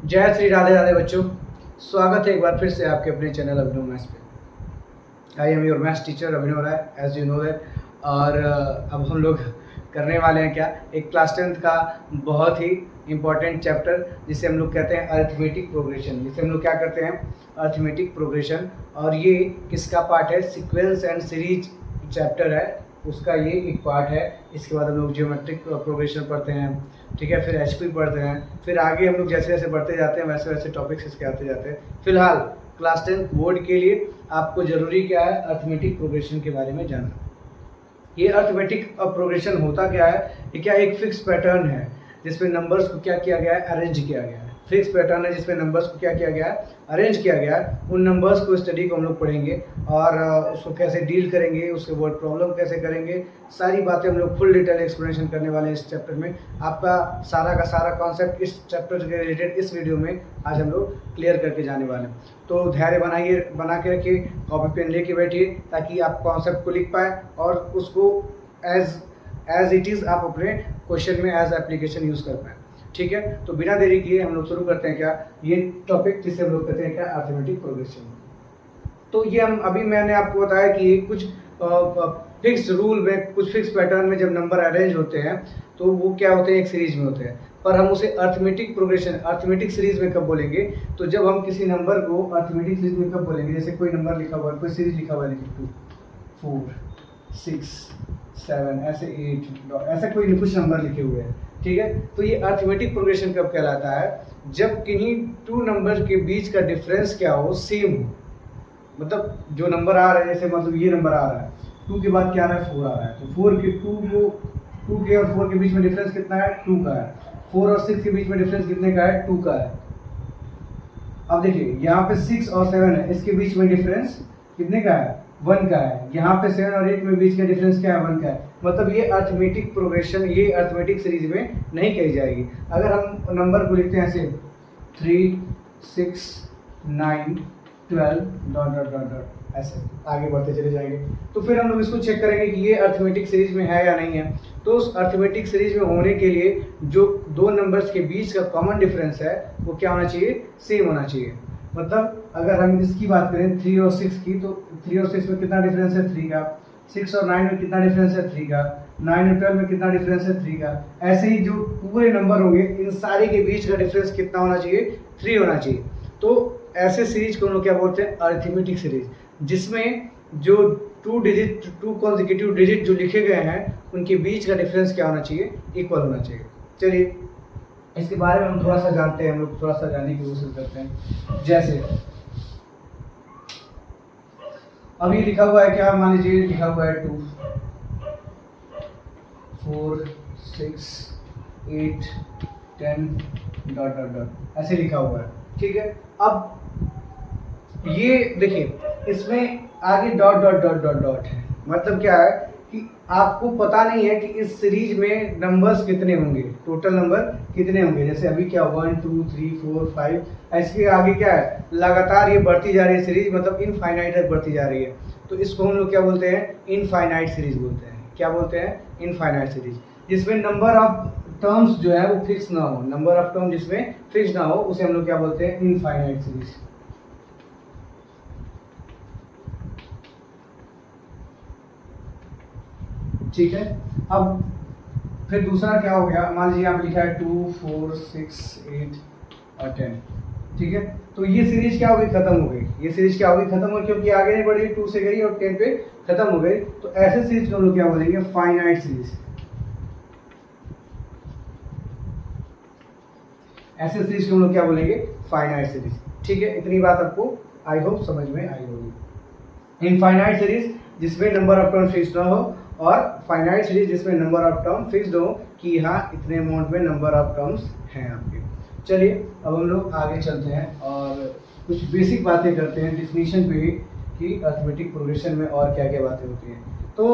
जय श्री राधे राधे बच्चों, स्वागत है एक बार फिर से आपके अपने चैनल अभिनव मैथ्स पे। I am your maths teacher Abhinav Rai, as you know that. और अब हम लोग करने वाले हैं क्या, एक क्लास 10th का बहुत ही इम्पॉर्टेंट चैप्टर जिसे हम लोग कहते हैं अरिथमेटिक प्रोग्रेशन। जिसे हम लोग क्या करते हैं, अरिथमेटिक प्रोग्रेशन। और ये किसका पार्ट है, सीक्वेंस एंड सीरीज चैप्टर है, उसका ये एक पार्ट है। इसके बाद हम लोग जियोमेट्रिक प्रोग्रेशन पढ़ते हैं, ठीक है, फिर एचपी पढ़ते हैं, फिर आगे हम लोग जैसे जैसे बढ़ते जाते हैं वैसे वैसे टॉपिक्स इसके आते जाते हैं। फिलहाल क्लास 10 बोर्ड के लिए आपको ज़रूरी क्या है, अरिथमेटिक प्रोग्रेशन के बारे में जानना। ये अरिथमेटिक प्रोग्रेशन होता क्या है, ये क्या एक फिक्स पैटर्न है जिसमें नंबर्स को क्या किया गया है, अरेंज किया गया है। फिक्स पैटर्न है जिसमें नंबर्स को क्या किया गया है, अरेंज किया गया है। उन नंबर्स को स्टडी को हम लोग पढ़ेंगे और उसको कैसे डील करेंगे, उसके वर्ड प्रॉब्लम कैसे करेंगे, सारी बातें हम लोग फुल डिटेल एक्सप्लेनेशन करने वाले हैं इस चैप्टर में। आपका सारा का सारा कॉन्सेप्ट इस चैप्टर के रिलेटेड इस वीडियो में आज हम लोग क्लियर करके जाने वाले हैं। तो धैर्य बना के रखिए, कॉपी पेन लेके बैठिए ताकि आप कॉन्सेप्ट को लिख पाए और उसको एज इट इज़ आप अपने क्वेश्चन में एज एप्लीकेशन यूज़ कर पाएँ। ठीक है, तो बिना देरी किए हम लोग शुरू करते हैं क्या, ये टॉपिक जिसे हम लोग कहते हैं क्या, अरिथमेटिक प्रोग्रेशन। तो ये हम अभी मैंने आपको बताया कि कुछ फिक्स रूल में, कुछ फिक्स पैटर्न में जब नंबर अरेंज होते हैं तो वो क्या होते हैं, एक सीरीज में होते हैं। पर हम उसे अरिथमेटिक प्रोग्रेशन, अरिथमेटिक सीरीज में कब बोलेंगे, तो जब हम किसी नंबर को अरिथमेटिक सीरीज में कब बोलेंगे, जैसे कोई नंबर लिखा हुआ है, कोई सीरीज लिखा हुआ है, 2 4 6 7 ऐसे 8 ऐसा कोई कुछ नंबर लिखे हुए हैं, ठीक है। तो ये अरिथमेटिक प्रोग्रेशन कब कहलाता है, जब किन्हीं 2 नंबर के बीच का डिफरेंस क्या हो, सेम हो। मतलब जो नंबर आ रहा है, जैसे मतलब ये नंबर आ रहा है, 2 के बाद क्या आ रहा है, 4 आ रहा है, तो 4 के 2 के और 4 के बीच में डिफरेंस कितना है, 2 का है। 4 और 6 के बीच में डिफरेंस कितने का है, 2 का है। अब देखिए यहाँ पे 6 और 7 है, इसके बीच में डिफरेंस कितने का है, 1 का है। यहाँ पे 7 और 8 में बीच का डिफरेंस क्या है, 1 का है। मतलब ये अरिथमेटिक प्रोग्रेशन, ये अरिथमेटिक सीरीज में नहीं कही जाएगी। अगर हम नंबर को लिखते हैं ऐसे 3 6 9 12 डॉट डॉट डॉट डॉट ऐसे आगे बढ़ते चले जाएंगे, तो फिर हम लोग इसको चेक करेंगे कि ये अरिथमेटिक सीरीज में है या नहीं है। तो उस अरिथमेटिक सीरीज में होने के लिए जो 2 नंबर्स के बीच का कॉमन डिफरेंस है वो क्या होना चाहिए, सेम होना चाहिए। मतलब अगर हम इसकी बात करें 3 और 6 की, तो 3 और 6 में कितना डिफरेंस है, 3 का। 6 और 9 में कितना डिफरेंस है, 3 का। 9 और 12 में कितना डिफरेंस है, 3 का। ऐसे ही जो पूरे नंबर होंगे इन सारे के बीच का डिफरेंस कितना होना चाहिए, 3 होना चाहिए। तो ऐसे सीरीज को हम लोग क्या बोलते हैं, अरिथमेटिक सीरीज, जिसमें जो 2 कॉन्सेक्यूटिव डिजिट जो लिखे गए हैं उनके बीच का डिफरेंस क्या होना चाहिए, इक्वल होना चाहिए। चलिए इसके बारे में हम थोड़ा सा जानते हैं, हम लोग थोड़ा सा जानने की कोशिश करते हैं। जैसे अभी लिखा हुआ है क्या, मान लीजिए लिखा हुआ है 2 4 6 8 10 डॉट डॉट डॉट ऐसे लिखा हुआ है, ठीक है। अब ये देखिए इसमें आगे dot dot dot dot dot है, मतलब क्या है कि आपको पता नहीं है कि इस सीरीज में नंबर्स कितने होंगे, टोटल नंबर कितने होंगे। जैसे अभी क्या 1 2 3 4 5, इसके आगे क्या है, लगातार ये बढ़ती जा रही है सीरीज, मतलब इनफाइनाइट तक बढ़ती जा रही है। तो इसको हम लोग क्या बोलते हैं, इनफाइनाइट सीरीज बोलते हैं। क्या बोलते हैं, इनफाइनाइट सीरीज, जिसमें नंबर ऑफ टर्म्स जो है वो फिक्स ना हो। नंबर ऑफ टर्म जिसमें फिक्स ना हो उसे हम लोग क्या बोलते हैं, इनफाइनाइट सीरीज। ठीक है। अब फिर दूसरा क्या हो गया, मान लीजिए यहाँ पे लिखा है 2 4 6 8 और 10, ठीक है। तो ये सीरीज क्या हो गई, खत्म हो गई। ये सीरीज क्या हो गई, खत्म हो गई, क्योंकि आगे नहीं बढ़ी, 2 से गई और 10 पे खत्म हो गई। तो ऐसे सीरीज को हम लोग क्या बोलेंगे, फाइनाइट सीरीज। ऐसे सीरीज को हम लोग क्या बोलेंगे, फाइनाइट सीरीज। ठीक है, इतनी बात आपको आई होप समझ में आई होगी। इनफाइनाइट सीरीज जिसमें नंबर ऑफ टर्म फिक्स ना हो, और फाइनाइट सीरीज जिसमें नंबर ऑफ टर्म फिक्स्ड हो कि हाँ इतने अमाउंट में नंबर ऑफ टर्म्स हैं आपके। चलिए अब हम लोग आगे चलते हैं और कुछ बेसिक बातें करते हैं डिफिनीशन पे कि अरिथमेटिक प्रोग्रेशन में और क्या क्या बातें होती हैं। तो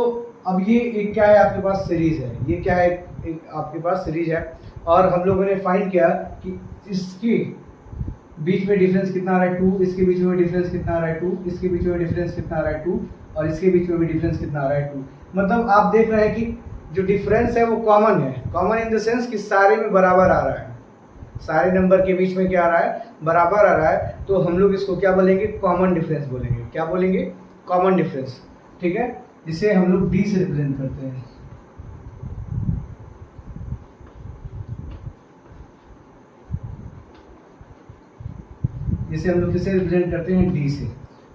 अब ये एक क्या है, आपके पास सीरीज है, ये क्या है, एक आपके पास सीरीज है, और हम लोगों ने फाइंड किया कि इसकी बीच में डिफरेंस कितना आ रहा है, 2, इसके बीच में डिफरेंस कितना आ रहा है, 2, इसके बीच में डिफरेंस कितना आ रहा है, 2, और इसके बीच में भी डिफरेंस कितना आ रहा है, 2। मतलब आप देख रहे हैं कि जो डिफरेंस है वो कॉमन है, कॉमन इन द सेंस कि सारे में बराबर आ रहा है, सारे नंबर के बीच में क्या आ रहा है, बराबर आ रहा है, तो हम लोग इसको क्या बोलेंगे, कॉमन डिफरेंस बोलेंगे। क्या बोलेंगे, कॉमन डिफरेंस, ठीक है, जिसे हम लोग डी से रिप्रेजेंट करते हैं। जिसे हम लोग किससे रिप्रेजेंट करते हैं, डी से,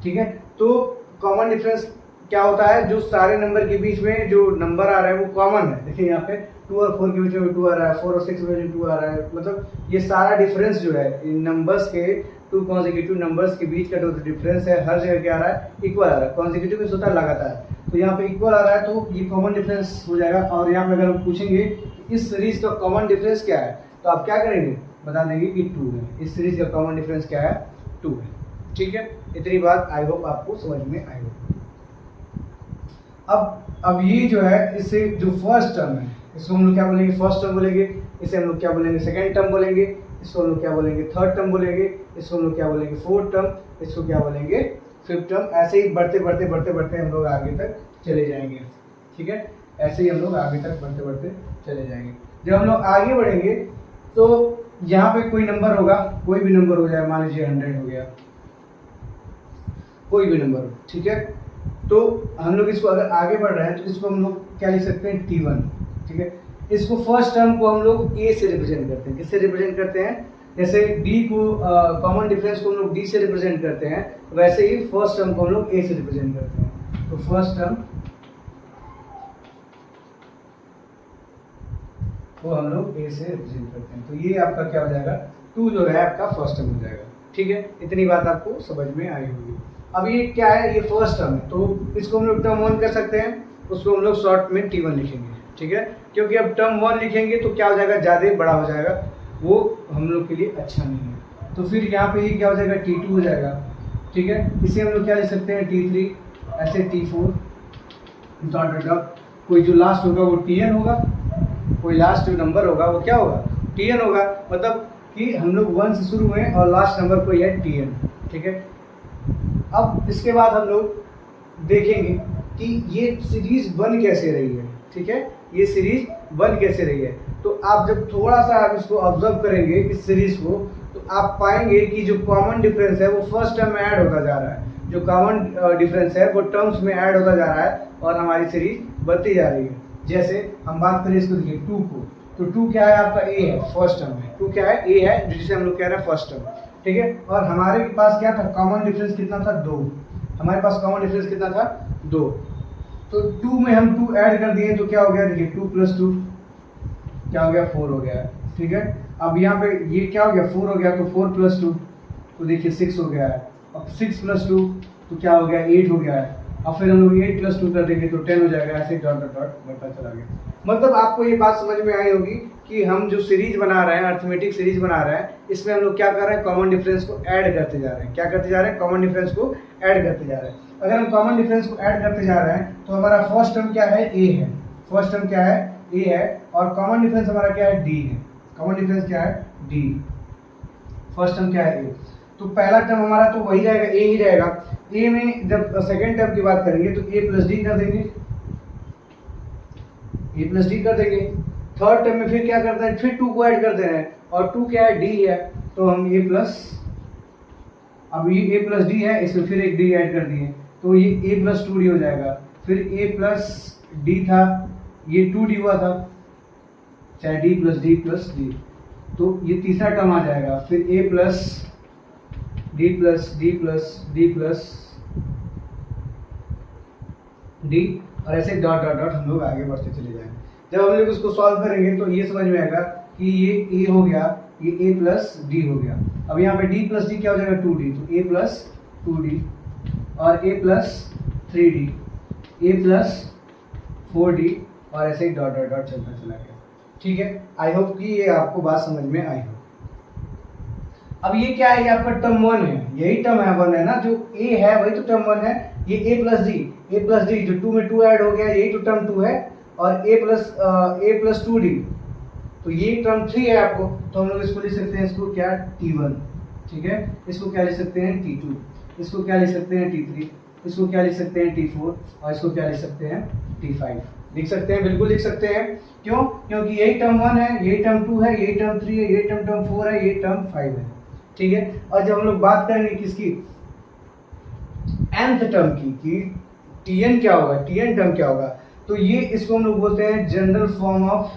ठीक है। तो कॉमन डिफरेंस क्या होता है, जो सारे नंबर के बीच में जो नंबर आ रहा है वो कॉमन है। देखिए यहाँ पे 2 और 4 के बीच में 2 आ रहा है, 4 और 6 के बीच में 2 आ रहा है, मतलब ये सारा डिफरेंस जो है इन नंबर्स के, 2 कॉन्जिक्यूटिव नंबर्स के बीच का जो डिफरेंस है हर जगह क्या आ रहा है, इक्वल आ रहा है। कॉन्जिक्यूटिव मींस होता है लगातार, तो यहाँ पे इक्वल आ रहा है, तो ये कॉमन डिफरेंस हो जाएगा। और यहाँ पे अगर हम पूछेंगे इस सीरीज का कॉमन डिफरेंस क्या है, तो आप क्या करेंगे, बता देंगे कि 2 है। इस सीरीज का कॉमन डिफरेंस क्या है, 2 है, ठीक है। इतनी बात आई होप आपको समझ में आई हो। अब ये जो है, इससे जो फर्स्ट टर्म है इसको हम लोग क्या बोलेंगे, फर्स्ट टर्म बोलेंगे। इसे हम लोग क्या बोलेंगे, सेकंड टर्म बोलेंगे। इसको हम लोग क्या बोलेंगे, थर्ड टर्म बोलेंगे। इसको हम लोग क्या बोलेंगे, फोर्थ टर्म। इसको क्या बोलेंगे, फिफ्थ टर्म। ऐसे ही बढ़ते बढ़ते बढ़ते बढ़ते हम लोग आगे तक चले जाएंगे, ठीक है। ऐसे ही हम लोग आगे तक बढ़ते बढ़ते चले जाएंगे। जब हम लोग आगे बढ़ेंगे तो यहाँ पे कोई नंबर होगा, कोई भी नंबर हो जाए, मान लीजिए 100 हो गया, कोई भी नंबर हो, ठीक है। तो हम लोग इसको अगर आगे बढ़ रहे हैं तो इसको हम लोग क्या लिख सकते हैं, T1, ठीक है। इसको फर्स्ट टर्म को हम लोग ए से रिप्रेजेंट करते हैं। किससे रिप्रेजेंट करते हैं, जैसे डी को कॉमन डिफरेंस को हम लोग डी से रिप्रेजेंट करते हैं, वैसे ही फर्स्ट टर्म को हम लोग ए से रिप्रेजेंट करते हैं। तो फर्स्ट टर्म को हम लोग ए से रिप्रेजेंट करते हैं। तो ये आपका क्या हो जाएगा, 2 जो है आपका फर्स्ट टर्म हो जाएगा, ठीक है। इतनी बात आपको समझ में आई होगी। अब ये क्या है, ये फर्स्ट टर्म है, तो इसको हम लोग टर्म 1 कर सकते हैं, उसको हम लोग शॉर्ट में T1 लिखेंगे, ठीक है। क्योंकि अब टर्म 1 लिखेंगे तो क्या हो जाएगा, ज़्यादा बड़ा हो जाएगा, वो हम लोग के लिए अच्छा नहीं है। तो फिर यहाँ पे ये क्या हो जाएगा, T2 हो जाएगा, ठीक है। इसे हम लोग क्या लिख सकते हैं, T3, ऐसे T4, डॉट डॉट डॉट। कोई जो लास्ट होगा वो Tn होगा, कोई लास्ट जो नंबर होगा वो क्या होगा, Tn होगा। मतलब कि हम लोग 1 से शुरू हुए और लास्ट नंबर कोई है Tn, ठीक है। अब इसके बाद हम लोग देखेंगे कि ये सीरीज बन कैसे रही है, ठीक है। ये सीरीज बन कैसे रही है, तो आप जब थोड़ा सा आप इसको ऑब्जर्व करेंगे इस सीरीज को, तो आप पाएंगे कि जो कॉमन डिफरेंस है वो फर्स्ट टर्म में ऐड होता जा रहा है। जो कॉमन डिफरेंस है वो टर्म्स में ऐड होता जा रहा है और हमारी सीरीज बढ़ती जा रही है। जैसे हम बात करें इसको, देखिए 2 को, तो 2 क्या है आपका, ए है, फर्स्ट टर्म है। 2 क्या है, ए है, जिसे हम लोग कह रहे हैं फर्स्ट टर्म, ठीक है। और हमारे पास क्या था, कॉमन डिफरेंस कितना था, 2। हमारे पास कॉमन डिफरेंस कितना था, 2। तो 2 में हम 2 ऐड कर दिए तो क्या हो गया, देखिए 2 + 2 क्या हो गया, 4 हो गया, ठीक है। अब यहाँ पे ये क्या हो गया, 4 हो गया, तो 4 + 2 तो देखिए 6 हो गया है। अब 6 + 2 तो क्या हो गया, 8 हो गया है। अब फिर हम लोग 8 + 2 कर देंगे तो 10 हो जाएगा। ऐसे डॉट डॉट डॉट बढ़ता चला गया। मतलब आपको ये बात समझ में आई होगी कि हम जो सीरीज बना रहे हैं, अर्थमेटिक सीरीज बना रहे हैं, इसमें हम लोग क्या कर रहे हैं, कॉमन डिफरेंस को ऐड करते जा रहे हैं। क्या करते जा रहे हैं, कॉमन डिफरेंस को ऐड करते जा रहे हैं। अगर हम कॉमन डिफरेंस को ऐड करते जा रहे हैं तो हमारा फर्स्ट टर्म क्या है, ए है। फर्स्ट टर्म क्या है, ए है, और कॉमन डिफरेंस हमारा क्या है, डी है। कॉमन डिफरेंस क्या है, डी। फर्स्ट टर्म क्या है, ए। तो पहला टर्म हमारा तो वही रहेगा, ए ही रहेगा। ए में जब सेकेंड टर्म की बात करेंगे तो ए + डी कर देंगे, ए + डी कर देंगे। थर्ड टर्म में फिर क्या करते हैं, फिर 2 को ऐड कर दे रहे हैं, और 2 क्या है, डी है, तो हम ए प्लस, अब ये ए + डी है, इसमें फिर एक डी ऐड कर दिए, तो ये ए + 2d हो जाएगा। फिर ए + डी था, ये 2d हुआ था, चाहे डी + डी + डी, तो ये तीसरा टर्म आ जाएगा। फिर ए + डी + डी + डी + डी, और ऐसे डॉट डॉट डॉट हम लोग आगे बढ़ते चले जाएंगे। जब हम लोग इसको सॉल्व करेंगे तो ये समझ में आएगा कि ये ए हो गया, ये ए + डी हो गया। अब यहाँ पे डी + डी क्या हो जाएगा, 2d, तो ए + 2d, और ए + 3d, ए + 4d, और ऐसे ही डॉट डॉट डॉट चलता चला गया, ठीक है। आई होप कि ये आपको बात समझ में आई हो। अब ये क्या है, ये आपका टर्म 1 है, यही टर्म है 1 है ना, जो ए है वही तो टर्म 1 है। ये ए + डी, जो 2 में 2 ऐड हो गया, यही तो टर्म 2 है, और ए + 2d, तो ये टर्म 3 है आपको। तो हम लोग इसको लिख सकते हैं, इसको क्या, T1, ठीक है। इसको क्या लिख सकते हैं, T2, इसको क्या लिख सकते हैं, T3, इसको क्या लिख सकते हैं, T4, और इसको क्या लिख सकते हैं, T5। लिख सकते हैं, बिल्कुल लिख सकते हैं। क्यों? क्योंकि यही टर्म 1 है, यही टर्म 2 है, यही टर्म 3 है, यही टर्म 4 है, यही टर्म 5 है। ठीक है। और जब हम लोग बात करेंगे किसकी, nth टर्म की, कि Tn क्या होगा, Tn टर्म क्या होगा, तो ये इसको हम लोग बोलते हैं general form of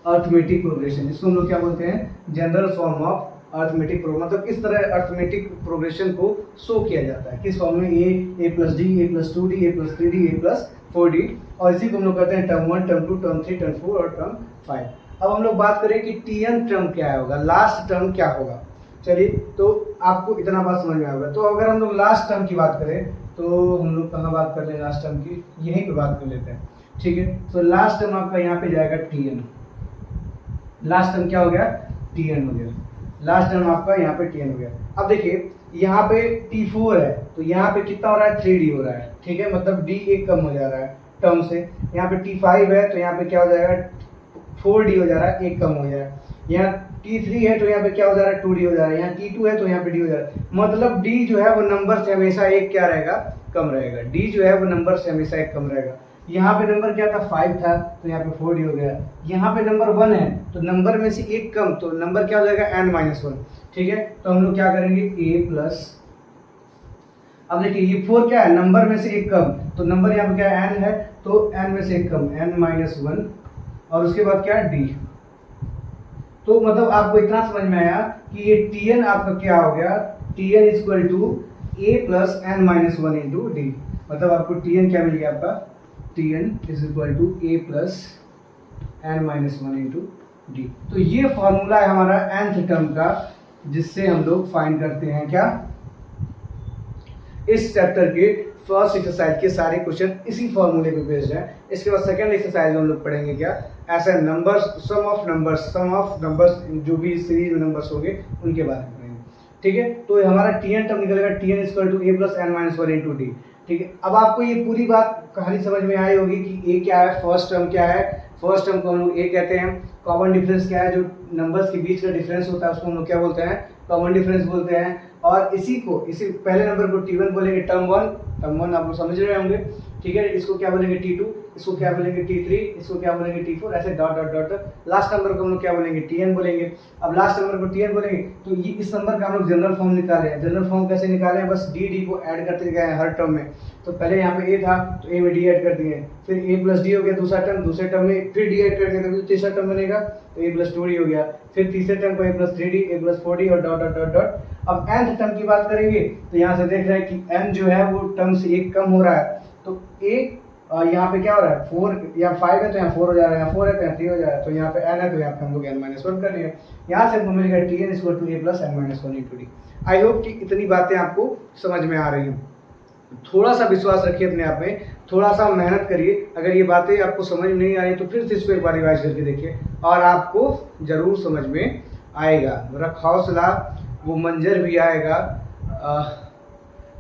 arithmetic progression. इसको हम लोग क्या बोलते हैं, general form of arithmetic progression. मतलब इस तरह अर्थमेटिक प्रोग्रेशन को शो किया जाता है किस फॉर्म में, a plus D, a plus 2d, a plus 3d, a plus 4d। और इसी को हम लोग कहते हैं टर्म 1, टर्म 2, टर्म 3, टर्म 4 और टर्म 5। अब हम लोग बात करें कि Tn टर्म क्या होगा, लास्ट टर्म क्या होगा। चलिए, तो आपको इतना बात समझ में आ गया। तो अगर हम लोग लास्ट टर्म की बात करें तो हम लोग कहाँ बात कर लें लास्ट टर्म की, यहीं पे बात कर लेते हैं। ठीक है। तो लास्ट टर्म आपका यहाँ पे जाएगा Tn। लास्ट टर्म क्या हो गया, Tn हो गया। लास्ट टर्म आपका यहाँ पे Tn हो गया। अब देखिए यहाँ पे T4 है, तो यहाँ पे कितना हो रहा है, 3d हो रहा है। ठीक है, मतलब d एक कम हो जा रहा है टर्म से। यहाँ पे T5 है, तो यहाँ पे क्या हो जाएगा, 4d हो जा रहा है, एक कम हो जाएगा। यहाँ T3 है, तो यहाँ पे क्या हो जा रहा है, 2d हो जा रहा है। यहाँ T2 है, तो यहाँ पे d हो जा रहा है। मतलब d जो है वो नंबर से हमेशा एक क्या रहेगा, कम रहेगा। d जो है वो नंबर से हमेशा एक कम रहेगा। यहाँ पे नंबर क्या था, 5 था, तो यहाँ पे 4d हो गया। यहाँ पे नंबर 1 है, तो नंबर में से एक कम, तो नंबर क्या हो जाएगा, n-1। ठीक है, तो हम लोग क्या करेंगे, a प्लस, अब देखिए ये 4 क्या है, नंबर में से एक कम, तो नंबर यहाँ पे क्या है, n है, तो n में से एक कम, n-1, और उसके बाद क्या है, d। तो मतलब आपको इतना समझ में आया कि ये Tn आपका क्या हो गया, Tn equal to a plus n-1 into D. मतलब आपको Tn क्या मिल गया, आपका Tn is equal to a plus n-1 into D. तो ये फॉर्मूला है हमारा nth टर्म का, जिससे हम लोग फाइंड करते हैं क्या, इस चैप्टर के फर्स्ट एक्सरसाइज के सारे क्वेश्चन इसी फॉर्मूले पे बेस्ड हैं। इसके बाद सेकंड एक्सरसाइज में हम लोग पढ़ेंगे क्या, ऐसे नंबर्स, सम ऑफ नंबर्स जो भी सीरीज में नंबर्स होंगे उनके बारे में पढ़ेंगे। ठीक है, तो हमारा Tn टर्म निकलेगा, Tn equal to a plus n-1 into D. ठीक है, अब आपको ये पूरी बात कहानी समझ में आई होगी कि a क्या है, फर्स्ट टर्म क्या है। फर्स्ट टर्म को हम लोग a कहते हैं। कॉमन डिफरेंस क्या है, जो नंबर्स के बीच का डिफरेंस होता है उसको हम लोग क्या बोलते हैं, कॉमन डिफरेंस बोलते हैं। और इसी पहले नंबर को T1 बोलेंगे, टर्म 1 आप लोग समझ रहे होंगे। ठीक है, इसको क्या बोलेंगे, T2, इसको क्या बोलेंगे, T3, इसको क्या बोलेंगे, T4, ऐसे dot dot dot. Last number को हम लोग क्या बोलेंगे, Tn बोलेंगे। अब लास्ट नंबर को Tn बोलेंगे, तो ये इस नंबर का हम लोग जनरल फॉर्म निकाले हैं। जनरल फॉर्म कैसे निकाले हैं, बस डी को ऐड करते गए हैं हर टर्म में। तो पहले यहाँ पे a था, तो a में d ऐड कर दिए, फिर a प्लस डी हो गया दूसरा टर्म, दूसरे टर्म में फिर d ऐड कर दिया, तो तीसरा टर्म बनेगा, तो a प्लस 2d हो गया। फिर तीसरे टर्म को a plus 3d, a plus 4d और डॉट डॉट डॉट डॉट। अब nth टर्म की बात करेंगे, तो यहाँ से देख रहे हैं कि n जो है वो टर्म से एक कम हो रहा है, तो a यहाँ पे क्या हो रहा है, 4 या 5 है, तो यहाँ 4 हो जा रहा है, यहाँ 4 है तो यहाँ 3 हो जा रहा है, तो यहाँ पे n है, तो यहाँ पे हम लोग n-1 कर लिए। यहाँ से हमको मिलेगा Tn equal to a plus n-1 into D. I hope कि इतनी बातें आपको समझ में आ रही हैं। थोड़ा सा विश्वास रखिए अपने आप में, थोड़ा सा मेहनत करिए। अगर ये बातें आपको समझ में नहीं आ रही तो फिर से इसको एक बार रिवाइज करके देखिए और आपको ज़रूर समझ में आएगा। रख हौसला, वो मंजर भी आएगा,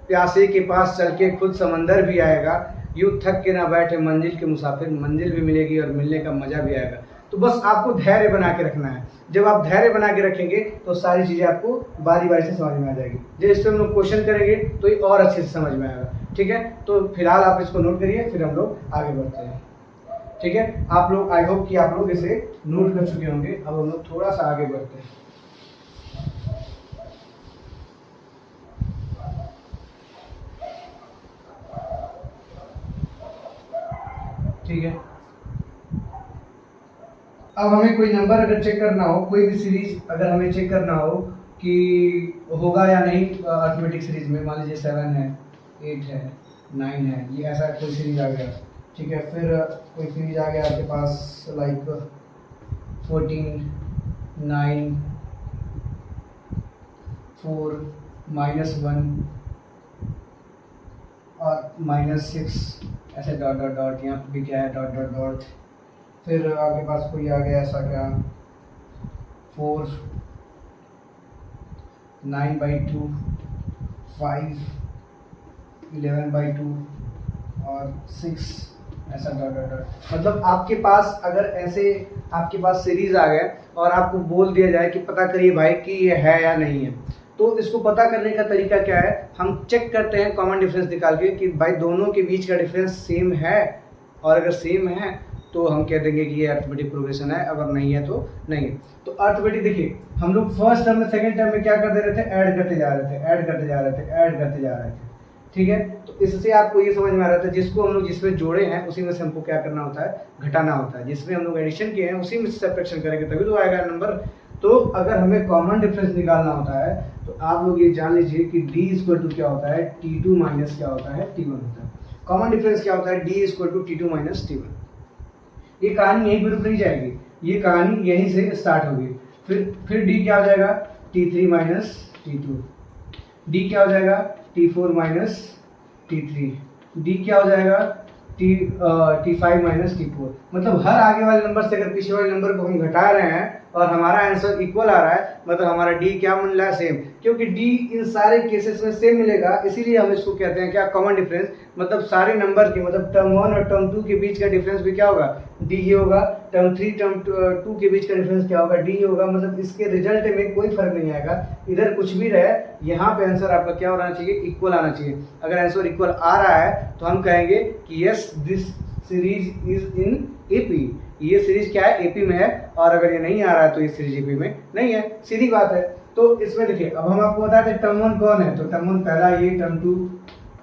प्यासे के पास चल के खुद समंदर भी आएगा, यूँ थक के ना बैठे मंजिल के मुसाफिर, मंजिल भी मिलेगी और मिलने का मज़ा भी आएगा। तो बस आपको धैर्य बना के रखना है। जब आप धैर्य बना के रखेंगे तो सारी चीज़ें आपको बारी बारी से समझ में आ जाएगी। जब इस पर हम लोग क्वेश्चन करेंगे तो ये और अच्छे से समझ में आएगा। ठीक है, तो फिलहाल आप इसको नोट करिए, फिर हम लोग आगे बढ़ते हैं। ठीक है, आप लोग, आई होप कि आप लोग इसे नोट कर चुके होंगे। अब हम लोग थोड़ा सा आगे बढ़ते हैं। ठीक है, अब हमें कोई नंबर अगर चेक करना हो, कोई भी सीरीज अगर हमें चेक करना हो कि होगा या नहीं अर्थमेटिक सीरीज में, मान लीजिए 7 है, 8 है, 9 है, ये ऐसा कोई सीरीज आ गया। ठीक है, फिर कोई सीरीज आ गया आपके पास लाइक 14, 9, 4, -1 और -6, ऐसे डॉट डॉट डॉट। यहाँ पे भी क्या है, डॉट डॉट डॉट। फिर आपके पास कोई आ गया ऐसा क्या, 4, 9/2, 5, 11/2 और 6, ऐसा डॉट डॉट डॉट। मतलब आपके पास अगर ऐसे आपके पास सीरीज आ गए और आपको बोल दिया जाए कि पता करिए भाई कि ये है या नहीं है, तो इसको पता करने का तरीका क्या है, हम चेक करते हैं कॉमन डिफरेंस निकाल के कि भाई दोनों के बीच का डिफरेंस सेम है और अगर सेम है तो हम कह देंगे कि ये अर्थमेटिक प्रोग्रेशन है, अगर नहीं है तो नहीं है। तो अर्थमेटिक देखिए हम लोग फर्स्ट टर्म में सेकंड टर्म में क्या करते रहे थे, ऐड करते जा रहे थे, ऐड करते जा रहे थे, ऐड करते जा रहे थे, ठीक है। तो इससे आपको ये समझ में आ रहा था जिसको हम लोग जिसमें जोड़े हैं उसी में से हमको क्या करना होता है, घटाना होता है। जिसमें हम लोग एडिशन किए हैं उसी में से सब्ट्रैक्शन करेंगे तभी तो आएगा नंबर। तो अगर हमें कॉमन डिफरेंस निकालना होता है तो आप लोग ये जान लीजिए कि d इक्वल टू क्या होता है, T2 माइनस क्या होता है, T1 होता है। कॉमन डिफरेंस क्या होता है, d equal to T2 minus T1। ये कहानी यहीं पर रुक नहीं जाएगी, ये कहानी यहीं से स्टार्ट होगी। फिर d क्या हो जाएगा, T3 माइनस T2। d क्या हो जाएगा, T4 माइनस T3। d क्या हो जाएगा, T5 माइनस T4। मतलब हर आगे वाले नंबर से अगर पीछे वाले नंबर को हम घटा रहे हैं और हमारा आंसर इक्वल आ रहा है, मतलब हमारा डी क्या मिल रहा है, सेम। क्योंकि डी इन सारे केसेस में सेम मिलेगा, इसीलिए हम इसको कहते हैं क्या, कॉमन डिफरेंस। मतलब सारे नंबर के, मतलब टर्म 1 और टर्म 2 के बीच का डिफरेंस भी क्या होगा, डी ही होगा। टर्म 3 टर्म 2 के बीच का डिफरेंस क्या होगा, डी ही होगा। मतलब इसके रिजल्ट में कोई फर्क नहीं आएगा, इधर कुछ भी रहे, यहाँ पे आंसर आपका क्या होना चाहिए, इक्वल आना चाहिए। अगर आंसर इक्वल आ रहा है तो हम कहेंगे कि yes this series is in AP, ये सीरीज क्या है, एपी में है। और अगर ये नहीं आ रहा है तो ये सीरीज एपी में नहीं है, सीधी बात है। तो इसमें देखिए अब हम आपको बताते हैं टर्म 1 कौन है। तो टर्म 1 पहला ये, टर्म 2,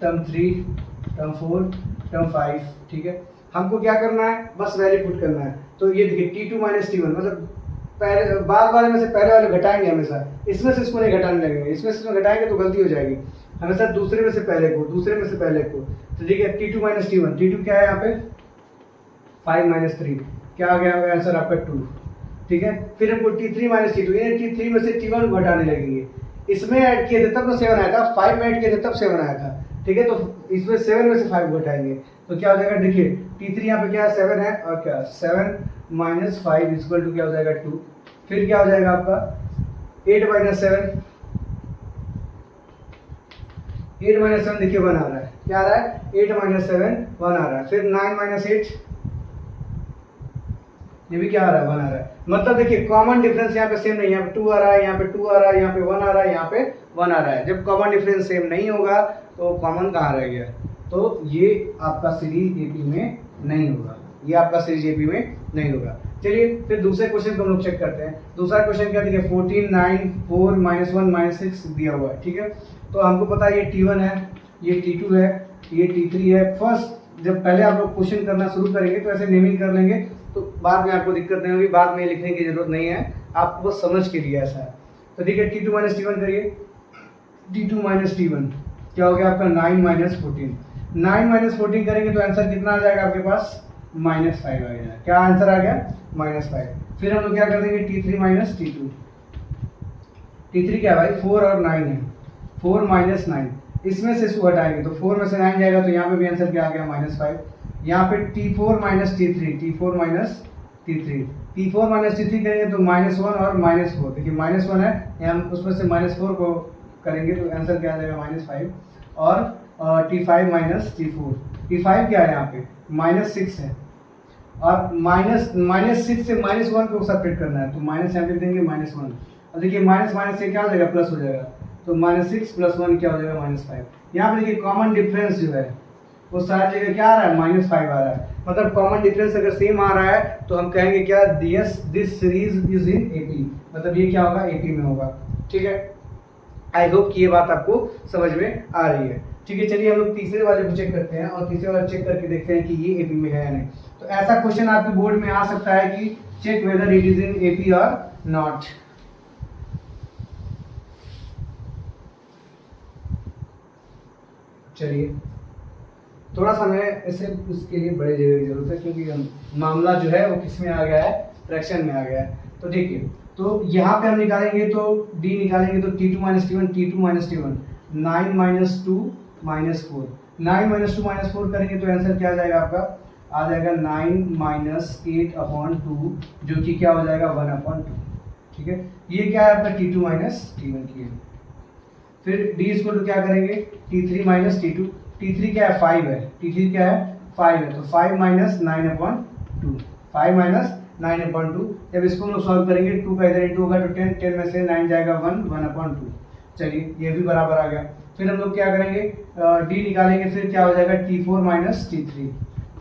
टर्म 3, टर्म 4, टर्म 5, ठीक है। हमको क्या करना है, बस वैल्यू पुट करना है। तो ये देखिए T2 माइनस T1, मतलब पहले बाद वाले में से पहले वाले घटाएंगे हमेशा, इसमें से इसको नहीं घटाने लगेंगे, इसमें से इसमें घटाएंगे तो गलती हो जाएगी। हमेशा दूसरे में से पहले को, दूसरे में से पहले को। तो ठीक है, T2 माइनस T1, T2 क्या है यहाँ पे, 5 माइनस 3, क्या आ गया आंसर आपका 2, ठीक है। फिर हमको T3 माइनस T2, ये T3 में से T1 को घटाने लगेंगे। इसमें ऐड किए थे तब तो 7 आया था, 5 में ऐड किए थे तब 7 आया था, ठीक है। तो इसमें 7 में से 5 घटाएंगे तो क्या हो जाएगा, देखिए T3 यहाँ पे क्या है, 7 है, और क्या 7 माइनस 5 इक्वल टू क्या हो जाएगा 2। फिर क्या हो जाएगा आपका 8 माइनस 7, 8 माइनस 7 देखिए 1 आ रहा है, क्या आ रहा है, 8 माइनस 7 1 आ रहा है। फिर 9 माइनस 8, ये भी क्या आ रहा है, 1 आ रहा है। मतलब देखिए कॉमन डिफरेंस यहाँ पे सेम नहीं है, यहाँ पे 2 आ रहा है, यहाँ पे 2 आ रहा है, यहाँ पे 1 आ रहा है, यहाँ पे 1 आ रहा है। जब कॉमन डिफरेंस सेम नहीं होगा तो कॉमन कहाँ रह गया, तो ये आपका सीरीज एपी में नहीं होगा, ये आपका सीरीज एपी में नहीं होगा। चलिए फिर दूसरे क्वेश्चन को हम लोग चेक करते हैं। दूसरा क्वेश्चन क्या देखिए, 14 9 4 माइनस 1 माइनस 6 दिया हुआ है, ठीक है। तो हमको पता है ये T1 है, ये T2 है, ये T3 है। फर्स्ट जब पहले आप लोग क्वेश्चन करना शुरू करेंगे तो ऐसे नेमिंग कर लेंगे, तो बाद में आपको दिक्कत नहीं होगी, बाद में लिखने की जरूरत नहीं है, आपको बस समझ के लिए ऐसा है। तो ठीक है, T2 माइनस T1 करिए, T2 माइनस T1 क्या हो गया आपका 9 माइनस 14। 9 माइनस 14 करेंगे तो आंसर कितना आ जाएगा आपके पास, -5 आ गया। क्या आंसर आ गया, -5। फिर हम लोग क्या कर देंगे, T3 माइनस T2। T3 क्या भाई, 4 और 9 है, 4 माइनस 9, इसमें से इसको हटाएंगे तो 4 में से 9 जाएगा, तो यहाँ पे भी आंसर क्या आ गया, -5। यहाँ पे T4 minus T3, T4 minus T3, T4 minus T3 करेंगे तो -1 और -4, देखिए -1 है यहाँ, उसमें से -4 को करेंगे तो आंसर क्या आ जाएगा, -5। और T5 माइनस T4, T5 क्या है यहाँ पे, -6 है, और -6 से -1 को सब्ट्रैक्ट करना है, तो माइनस यहाँ पे देंगे -1। और देखिए माइनस माइनस से क्या हो जाएगा, प्लस हो जाएगा, तो -6 + 1 क्या हो जाएगा, -5। यहाँ पे देखिए कॉमन डिफरेंस जो है वो सारी जगह क्या आ रहा है, -5 आ रहा है। मतलब कॉमन डिफरेंस अगर सेम आ रहा है तो हम कहेंगे क्या, this series is in AP, मतलब ये क्या होगा, एपी में होगा, ठीक है। आई होप कि ये बात आपको समझ में आ रही है, ठीक है। चलिए हम लोग तीसरे वाले को चेक करते हैं और तीसरे वाले चेक करके देखते हैं कि ये एपी में है या नहीं। तो ऐसा क्वेश्चन आपके बोर्ड में आ सकता है कि check whether it is in AP और नॉट। चलिए थोड़ा सा मैं इसे उसके लिए बड़े जगह की जरूरत है, क्योंकि मामला जो है वो किस में आ गया है, फ्रैक्शन में आ गया है। तो देखिए, तो यहाँ पे हम निकालेंगे तो d निकालेंगे तो T2 minus T1, T2 minus T1, 9 minus 2 minus 4, 9 minus 2 minus 4 करेंगे तो आंसर क्या आ जाएगा आपका, आ जाएगा 9 माइनस 8/2, जो कि क्या हो जाएगा 1/2, ठीक है। ये क्या है आपका T2 माइनस T1 की है। फिर d इसको तो क्या करेंगे, T3 माइनस T2, T3 क्या है, 5 है, T3 क्या है, 5 है, तो 5 माइनस 9/2, 5 माइनस 9/2। जब इसको हम लोग सॉल्व करेंगे, 2 का इधर इंटू होगा तो 10, 10 में से 9 जाएगा 1/2। चलिए ये भी बराबर आ गया। फिर हम लोग क्या करेंगे, d निकालेंगे, फिर क्या हो जाएगा T4 minus T3,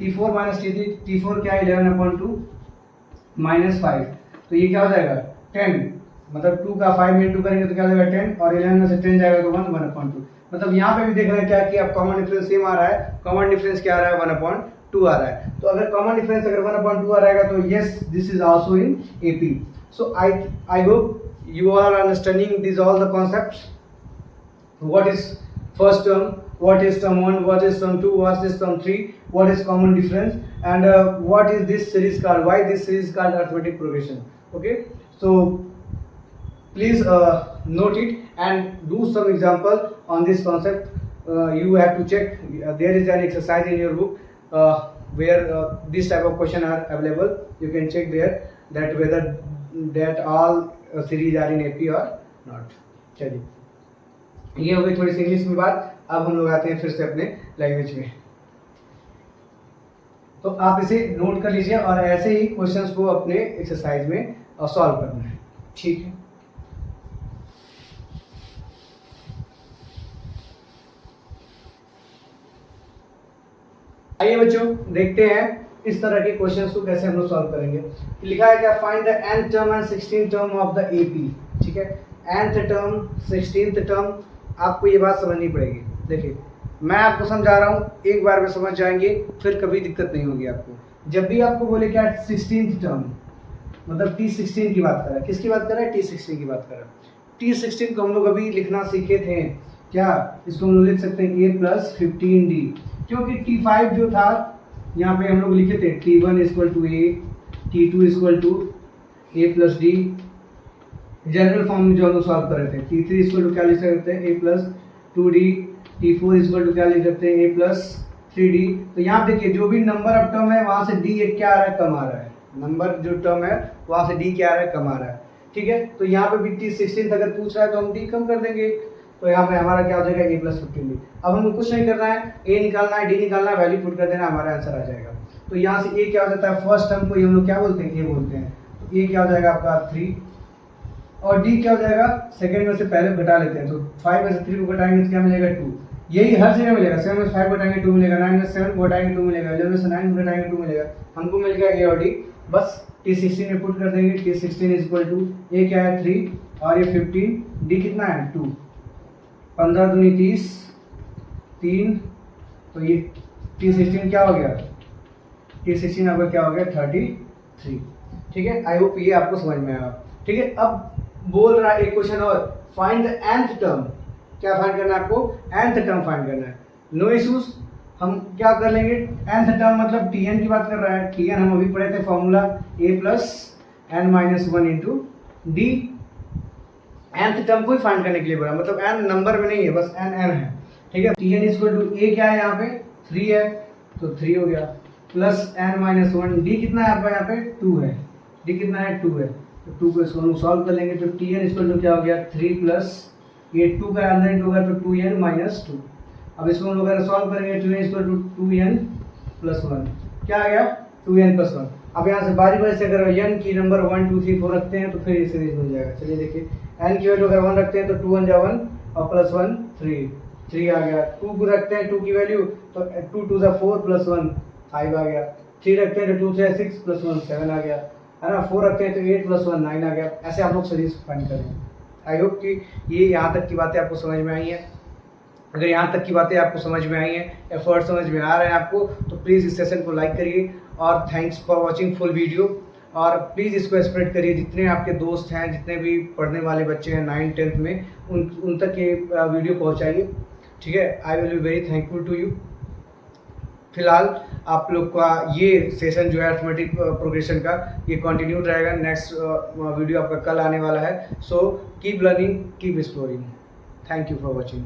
T4 minus T4 क्या है 11/2 माइनस 5, तो ये क्या हो जाएगा 10, मतलब 2 का 5 में इंटू करेंगे तो क्या हो जाएगा 10, और 11 में से 10 जाएगा तो 1/2। मतलब यहाँ पे भी देख रहे हैं क्या कि अब कॉमन डिफरेंस सेम आ रहा है, कॉमन डिफरेंस क्या आ रहा है 1/2 आ रहा है। तो अगर कॉमन डिफरेंस अगर 1/2 आ रहेगा तो yes this is also in AP। So I hope you are understanding these all the concepts. What is first term, what is term 1, what is term 2, what is term 3, what is common difference, and what is this series called, why this series called arithmetic progression. Okay, so please note it and do some example on this concept. You have to check, there is an exercise in your book where this type of question are available. You can check there that whether that all series are in AP और not. चलिए ये हो गई थोड़ी सी English में बात। अब हम लोग आते हैं फिर से अपने लैंग्वेज में। तो आप इसे नोट कर लीजिए और ऐसे ही क्वेश्चंस को अपने एक्सरसाइज में सॉल्व करना है, ठीक है। आइए बच्चों देखते हैं इस तरह के क्वेश्चंस को कैसे हम लोग सॉल्व करेंगे। लिखा है क्या, find the nth term and 16th term of the AP। ठीक है, nth टर्म 16th टर्म, आपको ये बात समझनी पड़ेगी। देखिए मैं आपको समझा रहा हूँ, एक बार में समझ जाएंगे फिर कभी दिक्कत नहीं होगी आपको। जब भी आपको बोले क्या 16th टर्म, मतलब T16 की बात कर रहा है, किसकी बात कर रहा है, T16 की बात कर रहा है। T16 को हम लोग अभी लिखना सीखे थे क्या, इसको हम लोग लिख सकते हैं A + 15D, क्योंकि T5 जो था यहाँ पे हम लोग लिखे थे T1 = A, T2 = A + D, general form में जो हम लोग सॉल्व कर रहे थे। T3 = क्या लिख सकते हैं A + 2D, T4 = क्या लिख सकते हैं A + 3D। तो यहाँ देखिए जो भी नंबर ऑफ टर्म है वहाँ से D एक क्या आ रहा है, कम आ रहा है। नंबर जो टर्म है वहाँ से D क्या आ रहा है, कम आ रहा है। ठीक है, तो यहाँ पे भी T16 अगर पूछ रहा है तो हम D कम कर देंगे, तो यहाँ पे हमारा क्या हो जाएगा A + 15D। अब हमको कुछ नहीं करना है, A निकालना है, D निकालना है, वैल्यू पुट कर देना, हमारा आंसर आ जाएगा। तो यहाँ से A क्या हो जाता है, फर्स्ट टर्म को हम लोग क्या बोलते हैं, A बोलते हैं। तो A क्या हो जाएगा आपका 3, और D क्या हो जाएगा, सेकंड में से पहले घटा लेते हैं, तो 5 में से 3 को घटाएंगे तो क्या मिलेगा 2। यही हर जगह मिलेगा, 7 में से 5 घटाएंगे 2 मिलेगा, 9 में से 7 घटाएंगे 2 मिलेगा, 11 में से 9 घटाएंगे 2 मिलेगा, हमको मिल गया A और D। बस T16 में पुट कर देंगे, T16 = A क्या है 3 और ये 15, D कितना है 2, 15 दूनी 30, 3, तो ये T16 क्या हो गया, T16 आपका क्या हो गया 33। ठीक है, आई होप ये आपको समझ में आया। ठीक है, अब बोल रहा है एक क्वेश्चन और, फाइंड द nth टर्म। क्या फाइंड करना है आपको, nth टर्म फाइंड करना है। नो इश्यूज, हम क्या कर लेंगे, nth टर्म मतलब Tn की बात कर रहा है। Tn हम अभी पढ़े थे formula A + n - 1 × D। nth term को ही फाइंड करने के लिए बोला, मतलब n नंबर में नहीं है, बस n है। ठीक है, Tn = A क्या है यहाँ पे 3 है, तो 3 हो गया, प्लस n - 1, D कितना है आपका यहाँ पे 2 है, D कितना है 2 है, तो 2 को इसको हम सॉल्व कर लेंगे। तो Tn = क्या हो गया 3 + ये 2 का अंदर इंटू होगा तो 2n - 2। अब इसको हम लोग अगर सॉल्व करेंगे 2n = 2n + 1, क्या आ गया 2n + 1। अब यहाँ से बारी बारी से अगर n की नंबर 1 2 3 4 रखते हैं तो फिर ये सीरीज मिल जाएगा। चलिए देखिए, n की वैल्यू अगर 1 रखते हैं तो 2 1 = 1 और +1 3 आ गया। 2 को रखते हैं 2 की वैल्यू तो 2 2 = 4 +1 5 आ गया। 3 रखते हैं तो 2 3 6 +1 7 आ गया, है ना। 4 रखते हैं तो 8 + 1 9 आ गया। ऐसे आप लोग सीरीज फाइंड करेंगे। आई होप कि ये यहाँ तक की बातें आपको समझ में आई हैं। अगर यहाँ तक की बातें आपको समझ में आई हैं, एफर्ट समझ में आ रहे हैं आपको, तो प्लीज़ इस सेशन को लाइक करिए और thanks for watching full video. और प्लीज़ इसको स्प्रेड करिए, जितने आपके दोस्त हैं, जितने भी पढ़ने वाले बच्चे हैं 9th 10th में, उन तक ये वीडियो पहुँचाइए। ठीक है, I will be very thankful to you. फिलहाल आप लोग का ये सेशन जो है अरिथमेटिक प्रोग्रेशन का, ये कंटिन्यूड रहेगा। नेक्स्ट वीडियो आपका कल आने वाला है। So keep learning, keep exploring. Thank you for watching.